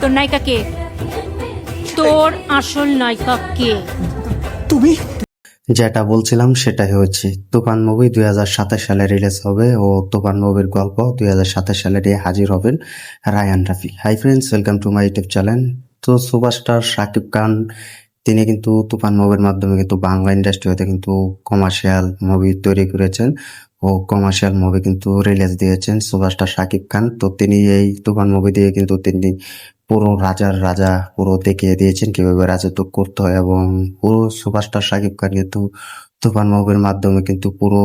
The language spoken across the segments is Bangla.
তোর নায়িকা কে? তোর আসল নায়িকা কে? তুমি যেটা বলছিলাম সেটাই হচ্ছে তুফান মুভি 2027 সালে রিলিজ হবে ও তুফান মুভির গল্প 2027 সালে নিয়ে হাজির হবেন Raihan Rafi. Hi friends, welcome to my YouTube channel. তো সুপারস্টার শাকিব খান তিনি কিন্তু তুফান মুভির মাধ্যমে কিন্তু বাংলা ইন্ডাস্ট্রি হতে কিন্তু কমার্শিয়াল মুভি তৈরি করেছেন ও কমার্শিয়াল মুভি কিন্তু রিলিজ দিয়েছেন সুপারস্টার শাকিব খান। তো তিনি এই তুফান মুভি দিয়ে কিন্তু তিনি পুরো রাজার রাজা পুরো দেখিয়ে দিয়েছেন কিভাবে রাজত্ব করতে হয়, এবং পুরো সুপারস্টার শাকিব খান কিন্তু তুফান মুভির মাধ্যমে কিন্তু পুরো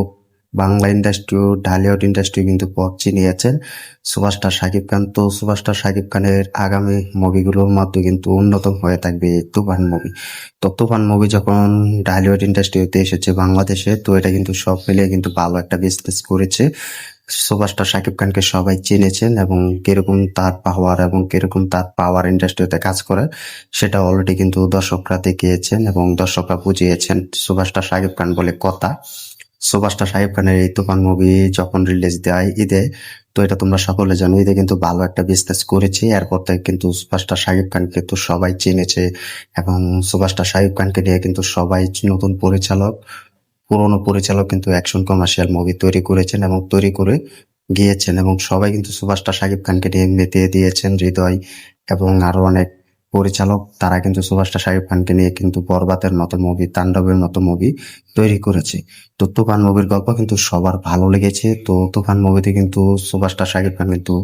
বাংলা ইন্ডাস্ট্রি ও ঢালিউড ইন্ডাস্ট্রি কিন্তু পথ চিনিয়েছেন সুপারস্টার শাকিব খান। তো সুপারস্টার শাকিব খানের আগামী মুভিগুলোর মধ্যে কিন্তু অন্যতম হয়ে থাকবে এই তুফান মুভি। তো তুফান মুভি যখন ঢালিউড ইন্ডাস্ট্রিতে এসেছে বাংলাদেশে, তো এটা কিন্তু সব মিলিয়ে কিন্তু ভালো একটা বিজনেস করেছে। সুপারস্টার শাকিব খানকে সবাই চিনেছেন এবং কিরকম তার পাওয়ার এবং কিরকম তার পাওয়ার ইন্ডাস্ট্রিতে কাজ করে সেটা অলরেডি কিন্তু দর্শকরা দেখিয়েছেন এবং দর্শকরা বুঝিয়েছেন সুপারস্টার শাকিব খান বলে কথা। সুপারস্টার শাকিব খানের এই তুফান মুভি যখন রিলিজ দেয় ঈদে, তো এটা তোমরা সকলে জানো ঈদে কিন্তু ভালো একটা বিজনেস করেছে। এরপর থেকে কিন্তু সুপারস্টার শাকিব খানকে তো সবাই চিনেছে এবং সুপারস্টার শাকিব খানকে নিয়ে কিন্তু সবাই নতুন পরিচালক পুরনো পরিচালক কিন্তু অ্যাকশন কমার্শিয়াল মুভি তৈরি করেছেন এবং তৈরি করে গিয়েছেন এবং সবাই কিন্তু সুপারস্টার শাকিব খানকে নিয়ে মেতে দিয়েছেন। হৃদয় এবং আরো অনেক পরিচালক তারা কিন্তু সুপারস্টার শাকিব খানকে নিয়ে কিন্তু বরবাদের মতো মুভি, তাণ্ডবের মতো মুভি তৈরি করেছে। তো তুফান মুভির গল্প কিন্তু সবার ভালো লেগেছে। তো তুফান মুভিতে কিন্তু সুপারস্টার শাকিব খান কিন্তু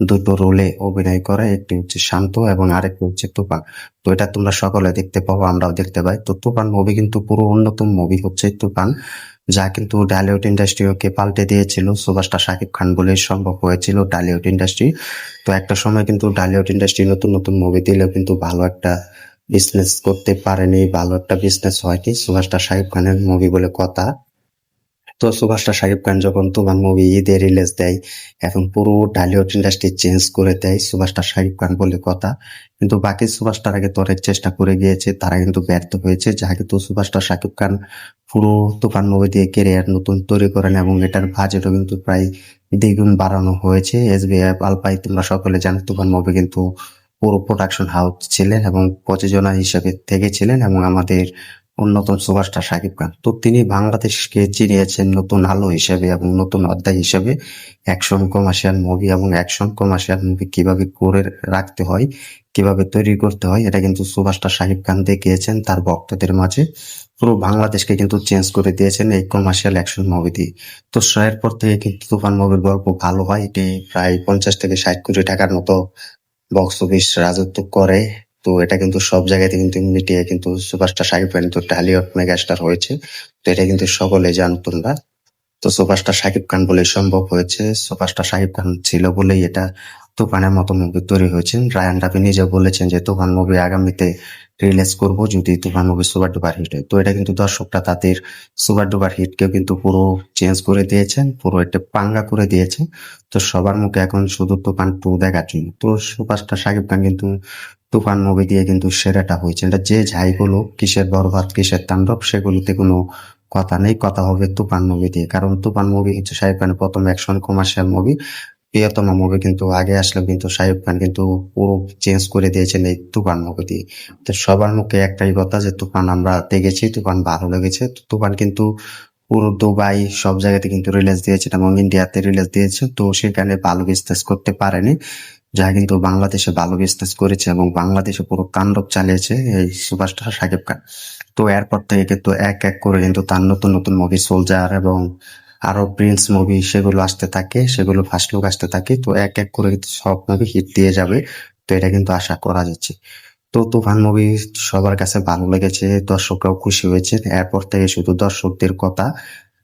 দুটো রোলে অভিনয় করে, একটি হচ্ছে শান্ত এবং আরেকটি হচ্ছে তুফান। তো এটা তোমরা সকলে দেখতে পাবো, আমরাও দেখতে পাই। তো তুফান মুভি কিন্তু পুরো অন্যতম মুভি হচ্ছে তুফান, যা কিন্তু ঢালিউড ইন্ডাস্ট্রিকে পাল্টে দিয়েছিল। সুপারস্টার শাকিব খান বলে সম্ভব হয়েছিল ঢালিউড ইন্ডাস্ট্রি। তো একটা সময় কিন্তু ঢালিউড ইন্ডাস্ট্রি নতুন নতুন মুভি দিলেও কিন্তু ভালো একটা বিজনেস করতে পারেনি, ভালো একটা বিজনেস হয়নি সুপারস্টার শাকিব খানের মুভি বলে কথা। তো সুপারস্টার শাকিব খান যখন তুফান মুভি ঈদে রিলিজ দেয়, এখন পুরো ঢালিউড ইন্ডাস্ট্রি চেঞ্জ করে দেয় সুপারস্টার শাকিব খান বলে কথা। কিন্তু বাকি সুপারস্টার আগে তো অনেক চেষ্টা করে গিয়েছে, তারা কিন্তু ব্যর্থ হয়েছে। যা কিন্তু সুপারস্টার শাকিব খান পুরো তুফান মুভি দিয়ে কেরিয়ার নতুন তৈরি করেন এবং এটার বাজেটও কিন্তু প্রায় দ্বিগুণ বাড়ানো হয়েছে। SBF আলপাই তোমরা সকলে জানো তুফান মুভি কিন্তু পুরো প্রোডাকশন হাউস ছিলেন এবং প্রযোজনা হিসেবে থেকেছিলেন এবং আমাদের অন্যতম সুপারস্টার শাকিব খান। তো তিনি বাংলাদেশকে চিনিয়েছেন নতুন আলো হিসেবে এবং নতুন অধ্যায় হিসেবে। অ্যাকশন কমার্শিয়াল মুভি এবং অ্যাকশন কমার্শিয়াল মুভি কিভাবে করে রাখতে হয়, কিভাবে তৈরি করতে হয়, এটা কিন্তু সুপারস্টার শাকিব খান দেখিয়েছেন তার ভক্তদের মাঝে। পুরো বাংলাদেশকে কিন্তু চেঞ্জ করে দিয়েছেন এই কমার্শিয়াল অ্যাকশন মুভি দিয়ে। তো এরপর থেকে কিন্তু তুফান মুভির গল্প ভালো হয়। এটি প্রায় 50 থেকে 60 কোটি টাকার মতো বক্স অফিস রাজত্ব করে। তো এটা কিন্তু সব জায়গাতে কিন্তু মিটিয়ে কিন্তু সুপারস্টার শাকিব খান তো ঢালিউড মেগাস্টার হয়েছে। তো এটা কিন্তু সকলে জানো তোমরা। তো সুপারস্টার শাকিব খান বলে সম্ভব হয়েছে, সুপারস্টার শাকিব খান ছিল বলেই এটা তুফানের মতো মুভি তৈরি হয়েছে। রায়ান রাফি নিজে বলেছেন যে তুফান মুভি আগামীতে রিলিজ করব যদি তুফান মুভি সুপার ডুপার হিট হয়। তো এটা কিন্তু দর্শকরা তাদের সুপার ডুপার হিটকেও কিন্তু পুরো চেঞ্জ করে দিয়েছেন, পুরো একটা পাঙ্গা করে দিয়েছে। তো সবার মুখে এখন শুধু তুফান 2 দেখার জন্য। তো সুপারস্টার শাকিব খান কিন্তু তুফান মুভি দিয়ে কিন্তু সেরাটা হয়েছে। এটা যে যাই বলুক, কিসের বরবাদ কিসের তাণ্ডব সেগুলিতে কোনো কথা নেই, কথা হবে তুফান মুভি দিয়ে। কারণ তুফান মুভি হচ্ছে শাকিব খানের প্রথম অ্যাকশন কমার্শিয়াল মুভি, প্রিয়তমা মুভি। কিন্তু আগে আসলে কিন্তু শাকিব খান কিন্তু পুরো চেঞ্জ করে দিয়েছেন এই তুফান মুভি দিয়ে। তো সবার মুখে একটাই কথা যে তুফান আমরা দেখেছি, তুফান ভালো লেগেছে। তো তুফান কিন্তু পুরো দুবাই সব জায়গাতে কিন্তু রিলিজ দিয়েছে এবং ইন্ডিয়াতে রিলিজ দিয়েছে। তো সেখানে ভালো বিজনেস করতে পারেনি, যা কিন্তু বাংলাদেশে ভালো বিজনেস করেছে এবং বাংলাদেশে পুরো তাণ্ডব চালিয়েছে এই সুপারস্টার শাকিব খান। তো এরপর থেকে কিন্তু এক এক করে কিন্তু তার নতুন নতুন মুভি সোলজার এবং আরো প্রিন্স মুভি সেগুলো আসতে থাকে, সেগুলো ফার্স্ট লুক আসতে থাকে। তো এক এক করে কিন্তু সব মুভি হিট দিয়ে যাবে, তো এটা কিন্তু আশা করা যাচ্ছে। তো তুফান মুভি সবার কাছে ভালো লেগেছে, দর্শকরাও খুশি হয়েছে। এরপর থেকে শুধু দর্শকদের কথা,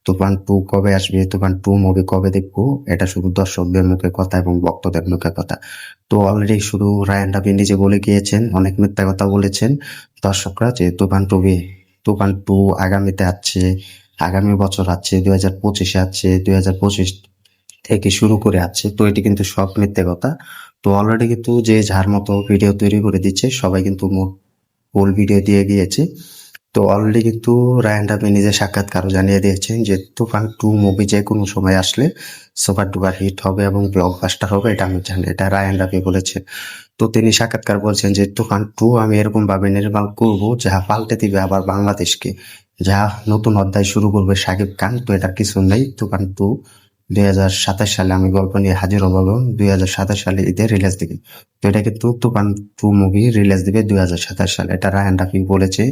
তুফান 2 কবে আসবে, তুফান 2 মুভি কবে দেখবো, এটা শুধু দর্শকদের মুখে কথা এবং ভক্তদের মুখে কথা। তো অলরেডি শুধু রায়ান রাফি নিজে বলে গিয়েছেন, অনেক মিথ্যা কথা বলেছেন দর্শকরা যে তুফান 2 আগামীতে আসছে, আগামী বছর আছে, 2025-এ আছে, 2025 থেকে শুরু করে আছে। তো এটি কিন্তু সব মিথ্যে কথা। তো অলরেডি কিন্তু যে যার মতো ভিডিও তৈরি করে দিচ্ছে, সবাই কিন্তু ফুল ভিডিও দিয়ে গিয়েছে। তো অলরেডি কিন্তু রায়ান রাফি নিজে সাক্ষাৎকারও জানিয়ে দিয়েছেন যে তুফান 2 মুভি যে কোনো সময় আসলে সুপার ডুপার হিট হবে এবং ব্লকবাস্টার হবে, এটা আমি জানি, এটা রায়ান রাফি বলেছে। তো তিনি সাক্ষাৎকার বলছেন যে তুফান 2 আমি এরকম ভাবে নির্মাণ করব যা পাল্টে দিবে আবার বাংলাদেশকে, যা নতুন অধ্যায় শুরু করবে শাকিব খান। তো এটা কিছু নেই, তুফান 2 2027 সালে আমি গল্প নিয়ে হাজির হব এবং 2027 সালে ঈদে রিলিজ দিবে। তো এটা কিন্তু তুফান 2 মুভি রিলিজ দিবে 2027 সালে, এটা রায়ান রাফি বলেছে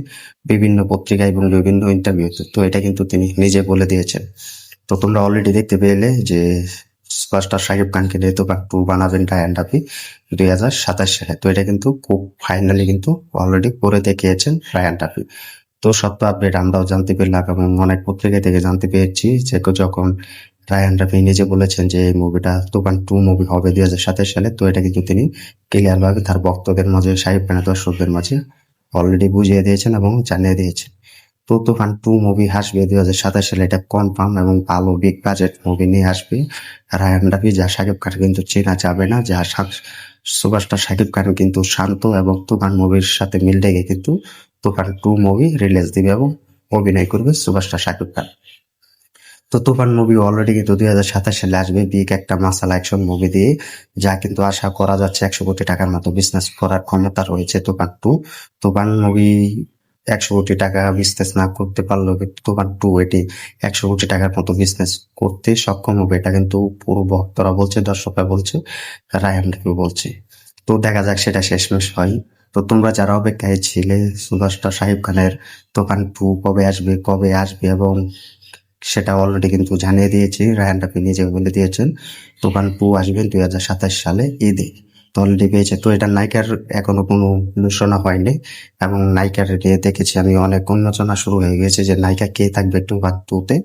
বিভিন্ন পত্রিকা এবং বিভিন্ন ইন্টারভিউতে। তো এটা কিন্তু তিনি নিজে বলে দিয়েছেন। তো তোমরা অলরেডি দেখতে পেলে যে সুপারস্টার শাকিব খানকে নিয়ে তুফান 2 বানাবেন রায়ান রাফি 2027 সালে। তো এটা কিন্তু খুব ফাইনালি কিন্তু অলরেডি করে দেখিয়েছেন রায়ান রাফি। তো সত্য আপডেট আমরাও জানতে পারলাম এবং অনেক পত্রিকা থেকে জানতে পেরেছি যে যখন রায়ান রাফি নিজে বলেছেন যে এই মুভিটা তুফান 2 মুভি হবে 2027 সালে। তো এটা কিন্তু তিনি ক্লিয়ার ভাবে তার ভক্তদের মাঝে, শাকিব খানের দর্শকদের মাঝে অলরেডি বুঝিয়ে দিয়েছেন এবং জানিয়ে দিয়েছেন। তো তুফান 2 মুভি আসবে 2027 সালে, এটা কনফার্ম এবং ভালো বিগ বাজেট মুভি নিয়ে আসবে রায়ান রাফি, যা শাকিব খান কিন্তু চেনা যাবে না, যা সুপারস্টার শাকিব খান কিন্তু শান্ত এবং তুফান মুভির সাথে মিল রেখে কিন্তু তুফান 2 মুভি রিলিজ দিবে এবং অভিনয় করবে সুপারস্টার শাকিব খান। তো তুফান মুভি অলরেডি কিন্তু 2027 সালে আসবে বিগ একটা মাসালা অ্যাকশন মুভি দিয়ে, যা কিন্তু আশা করা যাচ্ছে 100 কোটি টাকার মতো বিজনেস করার ক্ষমতা রয়েছে তুফান 2। তুফান মুভি 100 কোটি টাকা বিজনেস না করতে পারলেও কিন্তু তুফান 2 এটি 100 কোটি টাকার মতো বিজনেস করতে সক্ষম হবে, এটা কিন্তু পুরো ভক্তরা বলছে, দর্শকরা বলছে, রায়ান রাফি বলছে। তো দেখা যাক সেটা শেষমেশ হয়। তো তোমরা যারা অপেক্ষায় ছিলে সুপারস্টার শাকিব খানের তুফান 2 কবে আসবে এবং সেটা অলরেডি কিন্তু জানিয়ে দিয়েছি, রায়ান রাফি নিজে বলে দিয়েছেন তুফান 2 আসবে 2027 সালে ঈদে। তো অলরেডি পেয়েছে। তো এটা নায়িকার এখনো কোনো ঘোষণা হয়নি এবং নায়িকার নিয়ে দেখেছি আমি অনেক আলোচনা শুরু হয়ে গেছে যে নায়িকা কে থাকবে তুফান 2 তে।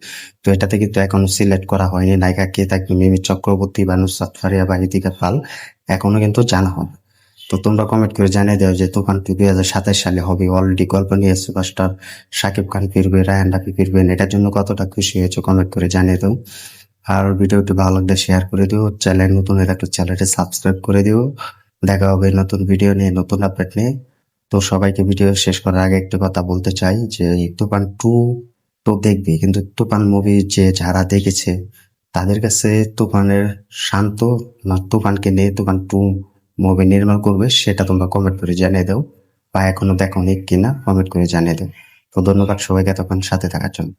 তো এটাতে কিন্তু এখনো সিলেক্ট করা হয়নি নায়িকা কে থাকবে, মিমি চক্রবর্তী বা নুসরাত ফারিয়া বা ইতিকা পাল এখনো কিন্তু জানা হবে। তো তোমরা কমেন্ট করে জানিয়ে দাও যে তুফান 2 2027 সালে হবে। অলরেডি গল্প নিয়ে সুপারস্টার শাকিব খান ফিরবে, রায়ান রাফি ফিরবেন, এটার জন্য কতটা খুশি হয়েছে কমেন্ট করে জানিয়ে দাও। আর ভিডিওটি ভালো লাগলে শেয়ার করে দিও, চ্যানেল নতুন হলে একটু চ্যানেলটি সাবস্ক্রাইব করে দিও। দেখা হবে নতুন ভিডিও নিয়ে, নতুন আপডেট নিয়ে। তো সবাইকে ভিডিও শেষ করার আগে একটু কথা বলতে চাই যে তুফান 2 তো দেখবে, কিন্তু তুফান মুভি যে যারা দেখেছে তাদের কাছে তুফানের শান্ত না তুফানকে নিয়ে তুফান 2 মুভি নির্মাণ করবে, সেটা তোমরা কমেন্ট করে জানিয়ে দাও, বা এখনো দেখোনি কিনা কমেন্ট করে জানিয়ে দাও। তো ধন্যবাদ সবাইকে এতক্ষণ সাথে থাকার জন্য।